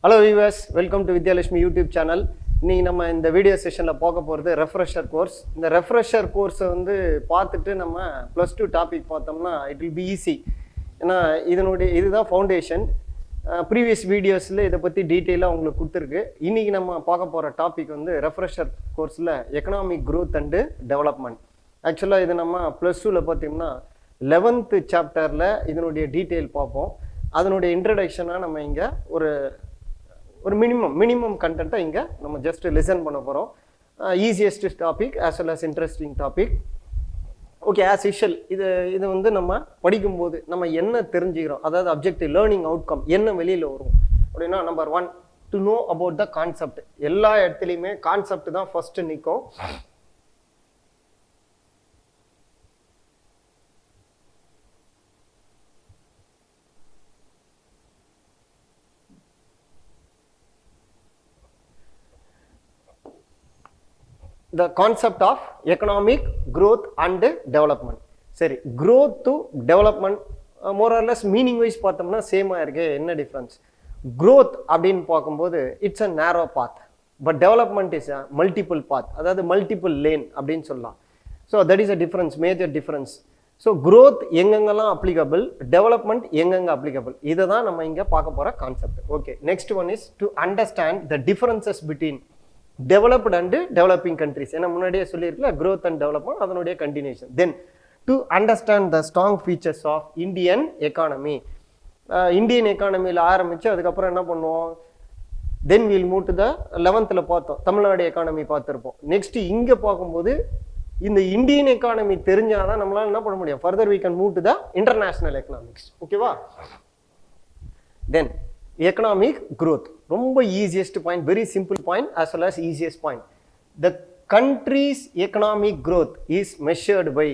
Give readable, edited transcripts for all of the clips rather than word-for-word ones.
Hello viewers, welcome to Vidhyalakshmi YouTube channel. இன்னைக்கு நம்ம இந்த வீடியோ செஷனில் பார்க்க போகிறது ரெஃப்ரெஷர் கோர்ஸ். இந்த ரெஃப்ரெஷர் கோர்ஸை வந்து பார்த்துட்டு நம்ம +2 டாபிக் பார்த்தோம்னா இட் வில் பி ஈஸி. ஏன்னா இதுதான் ஃபவுண்டேஷன். ப்ரீவியஸ் வீடியோஸில் இதை பற்றி டீட்டெயிலாக உங்களுக்கு கொடுத்துருக்கு. இன்றைக்கி நம்ம பார்க்க போகிற டாபிக் வந்து ரெஃப்ரெஷர் கோர்ஸில் எக்கனாமிக் க்ரோத் அண்டு டெவலப்மெண்ட். ஆக்சுவலாக இது நம்ம +2ல் பார்த்தீங்கன்னா 11th சாப்டரில் இதனுடைய டீட்டெயில் பார்ப்போம். அதனுடைய இன்ட்ரடக்ஷனாக நம்ம இங்கே ஒரு மினிமம் கண்டென்ட்டை இங்கே நம்ம ஜஸ்ட் லிசன் பண்ண போகிறோம். Easiest topic as well as interesting topic. Okay, as usual இது வந்து நம்ம படிக்கும்போது நம்ம என்ன தெரிஞ்சுக்கிறோம், அதாவது அப்ஜெக்டிவ் லேர்னிங் அவுட்கம் என்ன வெளியில் வரும் அப்படின்னா, number 1 to know about the concept. எல்லா இடத்துலையுமே கான்செப்ட் தான் ஃபர்ஸ்ட் நிற்கும். The concept of economic growth and development. சரி, growth to development more or less meaning wise பார்த்தோம்னா சேமாக இருக்கு. என்ன டிஃப்ரென்ஸ்? growth அப்படின்னு பார்க்கும்போது it's a narrow path, but development is a multiple path, அதாவது மல்டிபிள் லேன் அப்படின்னு சொல்லலாம். So that is a difference, major difference. So growth எங்கெங்கெல்லாம் அப்ளிகபிள், டெவலப்மெண்ட் எங்கெங்க அப்ளிகபிள், இதை தான் நம்ம இங்கே பார்க்க போகிற concept. Okay, next one is to understand the differences between developed and developing countries. ஏன்னா முன்னாடியே சொல்லியிருக்கல, growth and development அதனுடைய continuation. Then to understand the strong features of Indian economy. Indian எக்கானமியில் ஆரம்பித்து அதுக்கப்புறம் என்ன பண்ணுவோம், then will move to the 11th பார்த்தோம், தமிழ்நாடு எக்கானமி பார்த்துருப்போம். நெக்ஸ்ட் இங்கே பார்க்கும்போது இந்த இந்தியன் எக்கானமி தெரிஞ்சாதான் நம்மளால என்ன பண்ண முடியும், further we can move to the international economics. ஓகேவா? தென் economic growth, ரொம்ப easiest point, very simple point as well as easiest point. The country's economic growth is measured by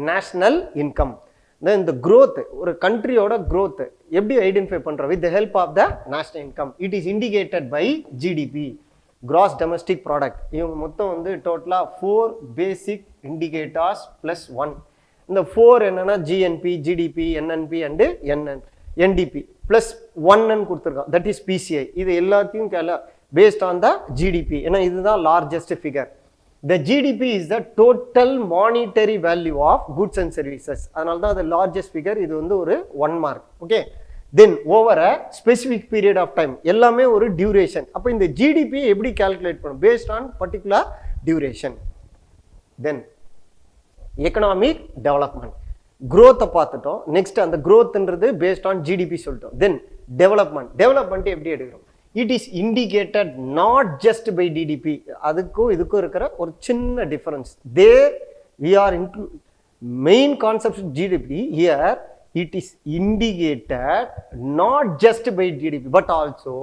national income. Then the growth, ஒரு கண்ட்ரியோட growth எப்படி identify பண்ணுறோம்? with the help of the national income. It is indicated by GDP, gross domestic product. இவங்க மொத்தம் வந்து டோட்டலாக 4 பேசிக் indicators +1. இந்த 4 என்னன்னா GNP, GDP, NNP and NDP +1 கொடுத்துருக்கோம், தட் இஸ் PCI. இது எல்லாத்தையும் பேஸ்ட் ஆன் த GDP, ஏன்னா இதுதான் largest figure. The GDP is the total monetary value of goods and services. அதனால தான் அது லார்ஜஸ்ட் ஃபிகர். இது வந்து ஒரு 1 mark. Okay, then over a specific period of time, எல்லாமே ஒரு டியூரேஷன். அப்போ இந்த GDP எப்படி கால்குலேட் பண்ணும், based on particular duration. Then economic development, growth பார்த்துட்டோம். நெக்ஸ்ட் அந்த growthன்றது பேஸ்ட் ஆன் GDP சொல்லிட்டோம். தென் டெவலப்மெண்ட் எப்படி எடுக்கிறோம், it is indicated not just by DDP. அதுக்கும் இதுக்கும் இருக்கிற ஒரு சின்ன difference. There we are include main concept GDP. Here it is indicated not just by DDP but also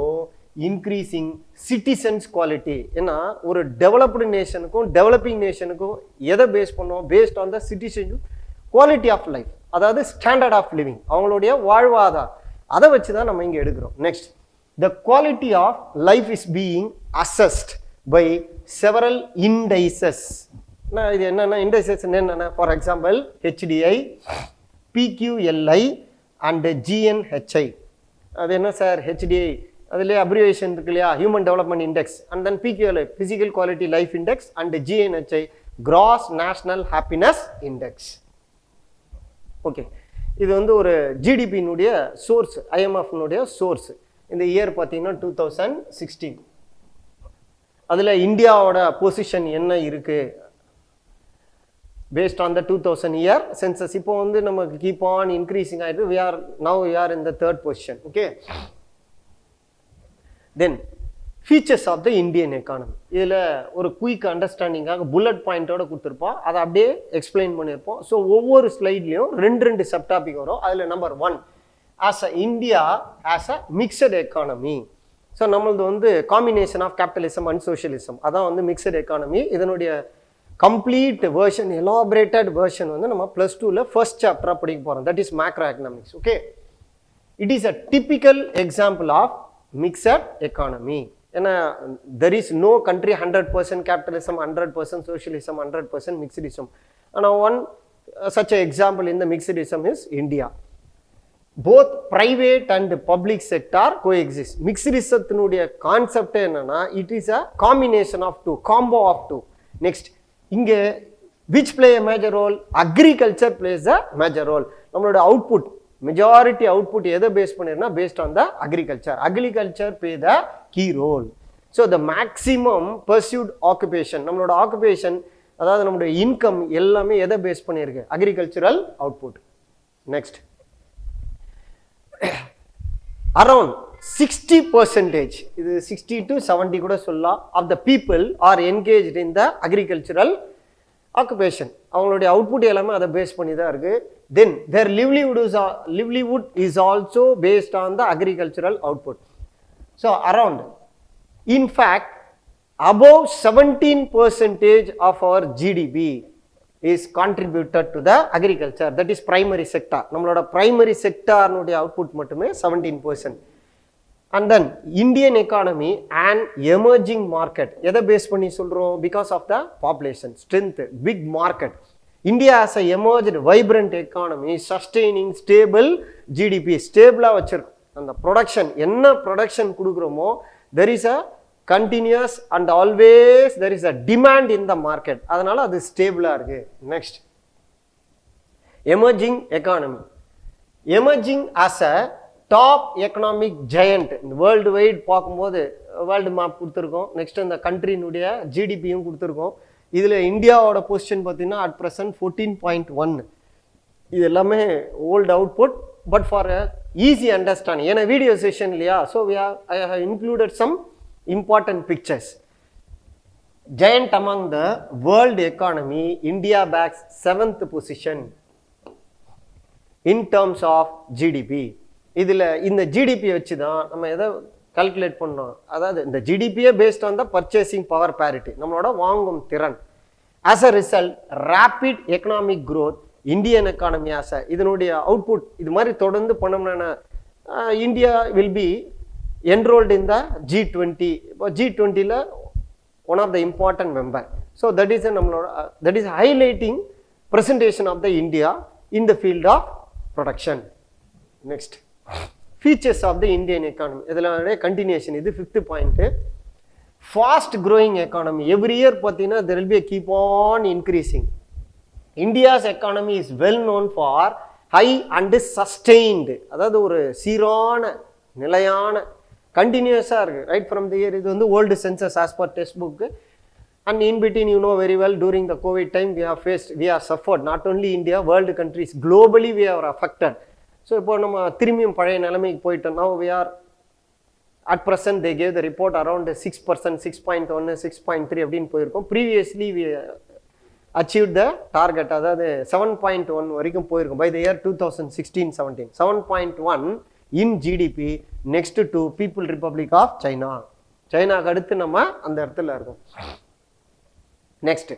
increasing citizens quality. ஏன்னா ஒரு டெவலப்டு நேஷனுக்கும் டெவலப்பிங் நேஷனுக்கும் எதை பேஸ் பண்ணுவோம், based on the citizen quality of life, அதாவது standard of living, அவங்களுடைய வாழ்வாதாரம், அதை வச்சு தான் நம்ம இங்கே எடுக்கிறோம். Next, the quality of life is being assessed by several indices. இது என்னென்ன இண்டைசஸ் என்னென்ன? For example HDI, PQLI and GNHI. அது என்ன சார் HDI? அதுலேயே அப்ரிவேஷன் இருக்கு இல்லையா, human development index. And then PQLI, physical quality life index. And GNHI, gross national happiness index. Okay, இது வந்து ஒரு ஜிடிபியினுடைய சோர்ஸ், IMFனுடைய சோர்ஸ். இந்த இயர் பார்த்தீங்கன்னா 2016. அதில் இந்தியாவோட பொசிஷன் என்ன இருக்கு based on the 2000 year census. இப்போ வந்து நமக்கு கீப் ஆன் இன்க்ரீசிங் ஆகிட்டு we are in the 3rd position. Okay, then features of the Indian economy. இதில் ஒரு குயிக் அண்டர்ஸ்டாண்டிங்காக புல்லட் பாயிண்டோட கொடுத்துருப்போம், அதை அப்படியே எக்ஸ்பிளைன் பண்ணியிருப்போம். ஸோ ஒவ்வொரு ஸ்லைட்லேயும் 2 சப் டாபிக் வரும். அதில் number 1, as a India as a mixed economy. So நம்மளது வந்து combination of capitalism and socialism, அதான் வந்து மிக்சட் எக்கானமி. இதனுடைய கம்ப்ளீட் வேர்ஷன், எலாபரேட்டட் வேர்ஷன் வந்து நம்ம +2ல் ஃபர்ஸ்ட் சாப்டராக படிக்க போகிறோம், that is macro economics. Okay, it is a typical example of mixed economy. ஏன்னா there is no country 100% capitalism, 100% socialism, 100% mixedism. ஆனால் one such an example in the mixedism is India. both private and public sector coexist. மிக்ஸிடிசத்தினுடைய concept என்னன்னா it is a combination of two, combo of two. Next, இங்க which play a major role? Agriculture plays a major role. நம்மளோட output, majority output எதை base பண்ணிருந்தா based on the agriculture play the key role. So the maximum pursued occupation, நம்மளோட occupation அதாவது நம்மளுடைய income எல்லாமே எதை base பண்ணிருக்கு? Agricultural output. நெக்ஸ்ட், அரௌண்ட் 60%, இது 60 to 70 கூட சொல்லலாம், of the people are engaged in the agricultural occupation. அவங்களுடைய அவுட்புட் எல்லாமே அதை பேஸ் பண்ணி தான் இருக்கு. Then their livelihood is also based on the agricultural output. So around, in fact above 17% of our GDP is contributed to the agriculture, that is primary sector. நம்மளோட primary sector நோடைய output மட்டுமே 17%. And then Indian economy and emerging market, எதை base பண்ணி சொல்றோம்? Because of the population strength, big market. India has a emerged vibrant economy sustaining stable GDP. ஸ்டேபிளா வச்சிருக்கும். அந்த production, என்ன production கொடுக்குறோமோ there is a continuous and always there is a demand in the market. அதனால அது ஸ்டேபிளா இருக்கு. Next, emerging economy. Emerging as a top economic giant world wide பார்க்கும்போது world map கொடுத்துருக்கோம். Next இந்த கண்ட்ரினுடைய ஜிடிபியும் கொடுத்துருக்கோம். இதில் இந்தியாவோட பொசிஷன் பார்த்தீங்கன்னா அட் ப்ரெசன்ட் 14.1. இது எல்லாமே old output, but for easy understanding, ஏன்னா வீடியோ செஷன் இல்லையா, so I have included some important pictures. Giant among the world economy, India backs 7th position in terms of GDP. இதில் இந்த GDP வச்சு தான் நம்ம எதை கால்குலேட் பண்ணோம்? அதாவது இந்த ஜிடிபியே based on the purchasing power parity, நம்மளோட வாங்கும் திறன். As a result rapid economic growth Indian economy as a, இதனுடைய அவுட்புட் இது மாதிரி தொடர்ந்து பண்ணோம்னா India will be enrolled in the G20. G20 la one of the important member. So that is that is highlighting presentation of the India in the field of production. Next, features of the Indian economy. இதெல்லாம் continuation. இது 5th point. Fast growing economy. Every year pathina there will be a keep on increasing. India's economy is well known for high and sustained, அதாவது ஒரு சீரான நிலையான கண்டினியூஸாக இருக்குது right from the year. இது வந்து old census as per text book. And in between you know very well, during the COVID time we have suffered, not only India, world countries, globally we are affected. So இப்போ நம்ம திரும்பியும் பழைய நிலைமைக்கு போயிட்டோம். now we are at present they gave the report around 6%, 6.1, 6.3 அப்படின்னு போயிருக்கோம். Previously we achieved the target, அதாவது 7.1 வரைக்கும் போயிருக்கோம் by the year 2016-17. 7.1 in GDP, next to People Republic of China. சைனாக்கு அடுத்து நம்ம அந்த இடத்துல இருக்கோம். Next,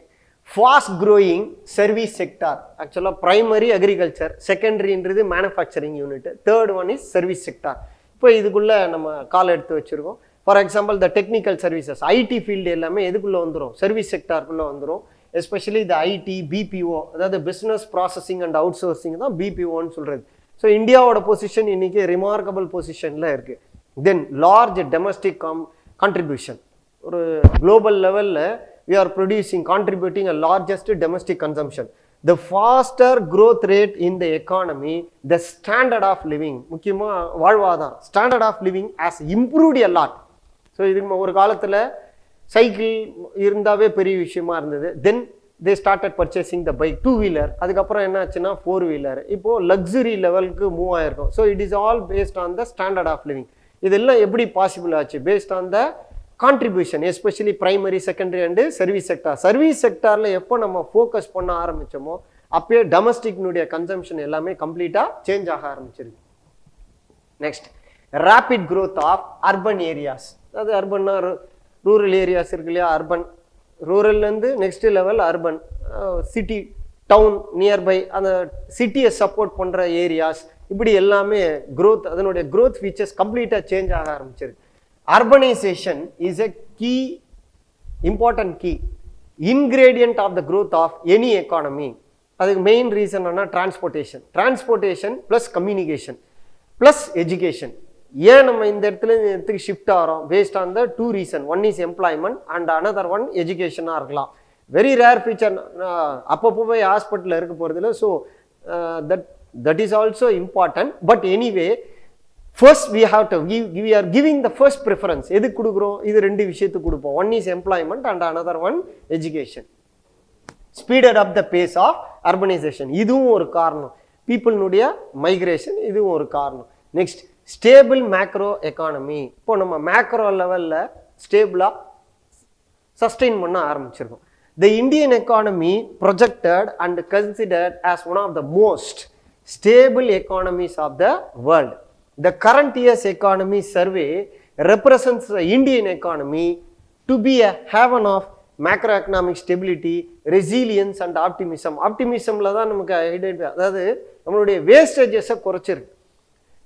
fast growing service sector. ஆக்சுவலாக பிரைமரி அக்ரிகல்ச்சர், செகண்டரின்றது manufacturing unit, third one is service sector. இப்போ இதுக்குள்ளே நம்ம கால் எடுத்து வச்சுருக்கோம். For example the technical services, IT field எல்லாமே எதுக்குள்ளே வந்துடும்? சர்வீஸ் செக்டாருக்குள்ளே வந்துடும். எஸ்பெஷலி த ஐடி, பிபிஓ, அதாவது business processing and outsourcing தான் பிபிஓன்னு சொல்கிறது. ஸோ இந்தியாவோட பொசிஷன் இன்னைக்கு ரிமார்க்கபிள் பொசிஷனில் இருக்குது. தென் லார்ஜ் டொமஸ்டிக் கான்ட்ரிபியூஷன், ஒரு குளோபல் லெவலில் we are producing, contributing a largest domestic consumption. The faster growth rate in the economy, the standard of living, முக்கியமாக வாழ்வாதாரம், standard of living has improved a lot. So இது ஒரு காலத்தில் cycle இருந்தாவே பெரிய விஷயமா இருந்தது. தென் they started purchasing the bike, 2-wheeler. அதுக்கப்புறம் என்ன ஆச்சுன்னா 4-wheeler. இப்போது லக்ஸுரி லெவலுக்கு மூவ் ஆயிருக்கும். So it is all based on the standard of living. இதெல்லாம் எப்படி பாசிபிள் ஆச்சு? Based on the contribution, especially primary, secondary and service sector. Service செக்டாரில் எப்போ நம்ம ஃபோக்கஸ் பண்ண ஆரம்பித்தோமோ அப்பயே டொமஸ்டிக்னுடைய கன்சம்ஷன் எல்லாமே கம்ப்ளீட்டாக சேஞ்ச் ஆக ஆரம்பிச்சிருக்கு. Next, rapid growth of urban areas. அதாவது அர்பன்னா ரூரல் ஏரியாஸ் இருக்கு இல்லையா, அர்பன், ரூரல்லேருந்து next level urban, city, town, nearby, அந்த சிட்டியை சப்போர்ட் பண்ணுற ஏரியாஸ், இப்படி எல்லாமே க்ரோத், அதனுடைய க்ரோத் ஃபீச்சர்ஸ் கம்ப்ளீட்டாக சேஞ்ச் ஆக ஆரம்பிச்சிருக்கு. Urbanisation is a key, important key ingredient of the growth of any economy. அதுக்கு மெயின் ரீசன் என்ன? Transportation plus communication. Plus education. ஏன் நம்ம இந்த இடத்துக்கு ஷிஃப்ட் ஆகிறோம்? Based on the two reason. One is employment and another one எஜுகேஷனாக இருக்கலாம். Very rare feature. அப்பப்போ போய் ஹாஸ்பிட்டலில் இருக்க போகிறதுல. So that is also important. But anyway first we have to we are giving the first preference. எதுக்கு கொடுக்குறோம்? இது ரெண்டு விஷயத்துக்கு கொடுப்போம். One is employment and another one education. Speeded up the pace of urbanisation, இதுவும் ஒரு காரணம். பீப்புளினுடைய மைக்ரேஷன், இதுவும் ஒரு காரணம். Next stable macro economy. இப்போ நம்ம மேக்ரோ லெவலில் ஸ்டேபிளாக சஸ்டெயின் பண்ண ஆரம்பிச்சிருக்கோம். The Indian economy projected and considered as one of the most stable economies of the world. The current year's economy survey represents the Indian economy to be a haven of macroeconomic stability, resilience and optimism. Optimismல தான் நமக்கு identify, அதாவது நம்மளுடைய வேஸ்டேஜஸை குறைச்சிருக்கு.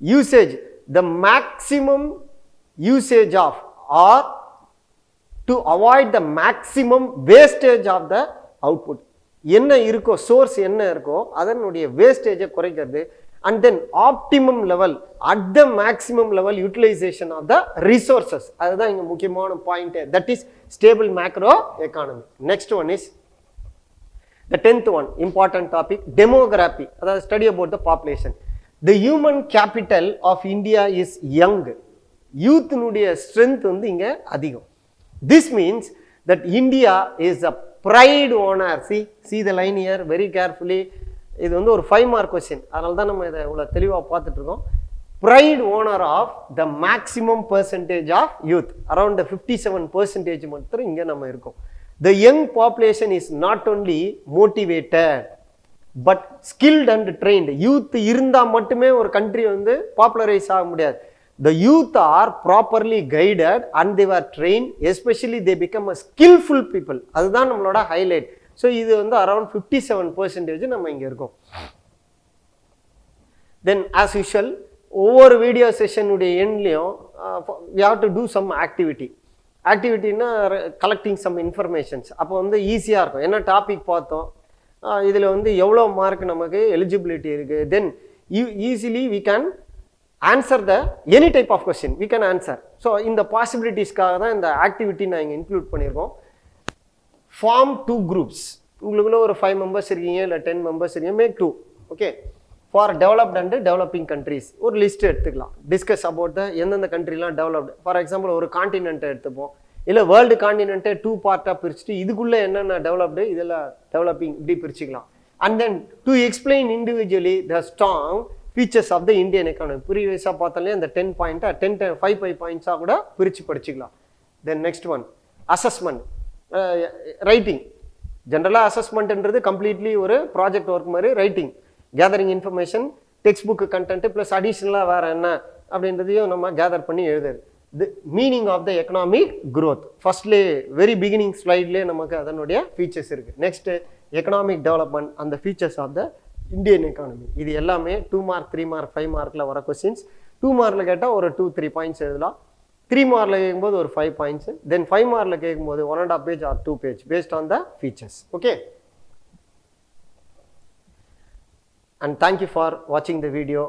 Usage, the maximum usage of or to avoid the maximum wastage of the output. என்ன இருக்கோ, source என்ன இருக்கோ அதனுடைய வேஸ்டேஜை குறைக்கிறது. And then optimum level, at the maximum level utilization of the resources. அதுதான் இங்க முக்கியமான point. That is stable macro economy. Next one is the 10th one, important topic, demography. அதாவது study about the population. The human capital of India is young. Youth னுடைய strength வந்து இங்க அதிகம். This means that India is a pride owner. See the line here very carefully. இது வந்து ஒரு 5 mark question, அதனால தான் நம்ம இதை இவ்வளோ தெளிவாக பார்த்துட்டு இருக்கோம். Pride owner of the maximum percentage of youth, around 57% மட்டும் இங்கே நம்ம இருக்கோம். The young population is not only motivated but skilled and trained. Youth இருந்தால் மட்டுமே ஒரு கண்ட்ரி வந்து பாப்புலரைஸ் ஆக முடியாது. The youth are properly guided and they were trained, especially they become a skillful people. அதுதான் நம்மளோட ஹைலைட். ஸோ இது வந்து அரௌண்ட் 57% நம்ம இங்கே இருக்கோம். தென் ஆஸ் யூஷுவல் ஒவ்வொரு வீடியோ செஷனுடைய எண்ட்லேயும் we have to do some activity. ஆக்டிவிட்டின்னா கலெக்டிங் சம் இன்ஃபர்மேஷன்ஸ். அப்போ வந்து ஈஸியாக இருக்கும். என்ன டாபிக் பார்த்தோம், இதில் வந்து எவ்வளோ மார்க் நமக்கு எலிஜிபிலிட்டி இருக்குது. தென் easily we can answer the any type of question we can answer. So இந்த பாசிபிலிட்டிஸ்க்காக தான் இந்த ஆக்டிவிட்டி நான் இங்கே இன்க்ளூட் பண்ணியிருக்கோம். Form 2 groups. உங்களுக்குள்ள ஒரு 5 members இருக்கீங்க, இல்லை 10 members இருக்கீங்க, make 2. Okay, for developed and developing countries ஒரு லிஸ்ட் எடுத்துக்கலாம். டிஸ்கஸ் அபவுட் த எந்தெந்த கண்ட்ரிலாம் டெவலப்டு. ஃபார் எக்ஸாம்பிள் ஒரு காண்டினென்ட்டை எடுத்துப்போம், இல்லை வேர்ல்டு காண்டினென்ட்டை 2 பார்ட்டாக பிரிச்சுட்டு இதுக்குள்ளே என்னென்ன டெவலப்டு இதெல்லாம் டெவலப்பிங் இப்படி பிரிச்சுக்கலாம். And then to explain individually the strong features of the Indian economy. ப்ரீவியஸாக பார்த்தாலே அந்த 10 பாயிண்ட்டாக 5 பாயிண்ட்ஸாக கூட பிரித்து படிச்சுக்கலாம். Then next one assessment, writing. ஜென்ரலாக அசஸ்மெண்ட்ன்றது கம்ப்ளீட்லி ஒரு ப்ராஜெக்ட் ஒர்க் மாதிரி. Writing, gathering information, text book content plus அடிஷ்னலாக வேறு என்ன அப்படின்றதையும் நம்ம கேதர் பண்ணி எழுதுறது. The meaning of the economic growth ஃபர்ஸ்ட்லேயே வெரி பிகினிங் ஸ்லைட்லேயே நமக்கு அதனுடைய ஃபீச்சர்ஸ் இருக்குது. நெக்ஸ்ட்டு எக்கனாமிக் டெவலப்மெண்ட் அந்த features of the Indian economy. இது எல்லாமே 2 மார்க் 3 மார்க் 5 மார்க்கில் வர கொஸ்டின்ஸ். 2 மார்க்கில் கேட்டால் ஒரு 2-3 பாயிண்ட்ஸ் எழுதலாம். 3 மார்க்கில் கேட்கும்போது ஒரு 5 பாயிண்ட்ஸ். தென் 5 மார்க்கில் கேட்கும்போது 1.5 page R 2 page paste on the features. Okay, and thank you for வாட்சிங் த வீடியோ.